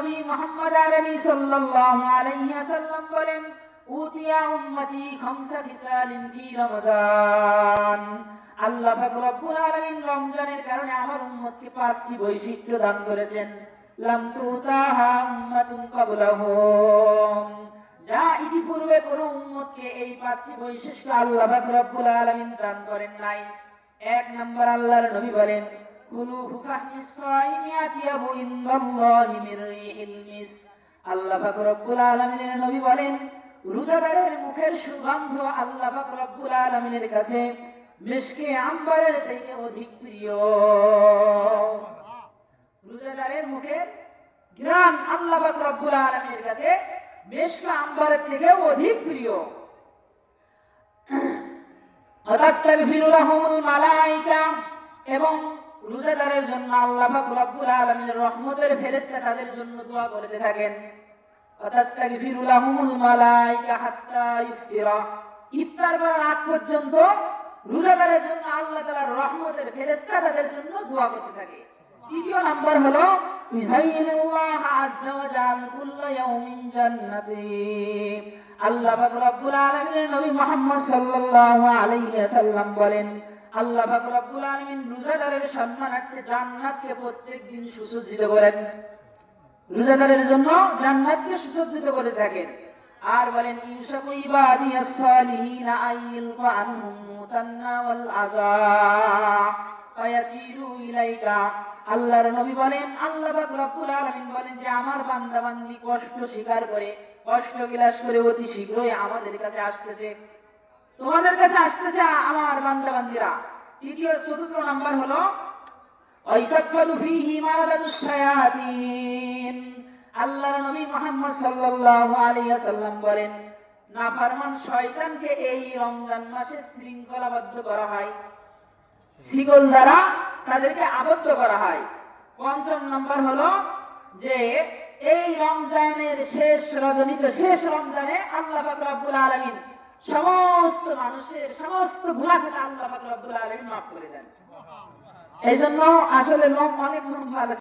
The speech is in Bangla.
নবী মুহাম্মদ আরবি সাল্লাল্লাহু আলাইহি ওয়াসাল্লাম বলেন, উতিয়া উম্মতি খামসা খিসালিন ফি রমজান। আল্লাহ পাক রব্বুল আলামিন রমজানের কারণে আমার উম্মতকে পাঁচটি বৈশিষ্ট্য দান করেছেন। লাম তুতাহা উম্মাতুন ক্বাবলাহুম, যা ইতিপূর্বে কোন উম্মতকে এই পাঁচটি বৈশিষ্ট্য আল্লাহ পাক রব্বুল আলামিন দান করেন নাই। এক নম্বর, আল্লাহর নবী বলেন, কুলু ফাহমিস সাইমি আতিয়াবু ইনদাল্লাহি মির রিহিল মিস। আল্লাহ পাক রব্বুল আলামিনের নবী বলেন, রোজাদারের মুখের সুগন্ধ আল্লাহ পাক রব্বুল আলামিনের কাছে মিশকে আম্বরের থেকে অধিক প্রিয়। রোজাদারের মুখের ঘ্রাণ আল্লাহ পাক রব্বুল আলামিনের কাছে মিশকে আম্বরের থেকে অধিক প্রিয়। আতাস্তাগফিরু লাহুমুল মালায়েকা, এবং রোজাদারের জন্য আল্লাহ পাক রব্বুল আলামিনের রহমতের ফেরেশতা তাদের জন্য দোয়া করতে থাকেন। আতাস্তাগফিরু লাহুমুল মালায়েকা হাত্তা ইফতিরা, ইফতার করার আগ পর্যন্ত রোজাদারের জন্য আল্লাহ তাআলার রহমতের ফেরেশতা তাদের জন্য দোয়া করতে থাকে। তৃতীয় নাম্বার হলো ইউযাইয়িনুল্লাহ আযজা ওয়া জাল কুল্লা ইয়াউমিন জান্নাতি। আল্লাহ পাক রব্বুল আলামিনের নবী মুহাম্মদ সাল্লাল্লাহু আলাইহি ওয়াসাল্লাম বলেন, আল্লাহ পাক রব্বুল আলামিন রোজাদারের সম্মানার্থে জান্নাতকে প্রত্যেকদিন সুসজ্জিত করেন। রোজাদারের জন্য জান্নাতকে সুসজ্জিত করে থাকেন। আর বলেন, ইউশাকু ইবাদিয়াস সালিহিনা আইয়ুলকা আনহুম মুতান্না ওয়াল আযা ফায়াসিরু ইলাইকা। আল্লাহর নবী বলেন, আল্লাহ পাক রব্বুল আলামিন বলেন যে আমার বান্দা বান্দি কষ্ট স্বীকার করে, কষ্ট বিলাস করে অতি শীঘ্রই আমাদের কাছে আসতেছে, তোমাদের কাছে আসতেছে আমার বান্দা বান্দিরা। চতুর্থ নাম্বার হলো ওয়াইসাফালু ফীহি মারাদাতুশ শায়াতিন। আল্লাহর নবী মুহাম্মদ সাল্লাল্লাহু আলাইহি ওয়াসাল্লাম বলেন, নাফরমান শয়তানকে এই রমজান মাসে শৃঙ্খলাবদ্ধ করা হয়, শিকল দ্বারা তাদেরকে আবদ্ধ করা হয়। পঞ্চম নম্বর হলো যে এই রমজানের শেষ রজনীতে, শেষ রমজানে আল্লাহ পাক রব্বুল আলামিন সমস্ত মানুষের সমস্ত গুনাহকে আল্লাহ পাক রব্বুল আলামিন মাফ করে দেন। এই জন্য আসলে অনেক ভালো।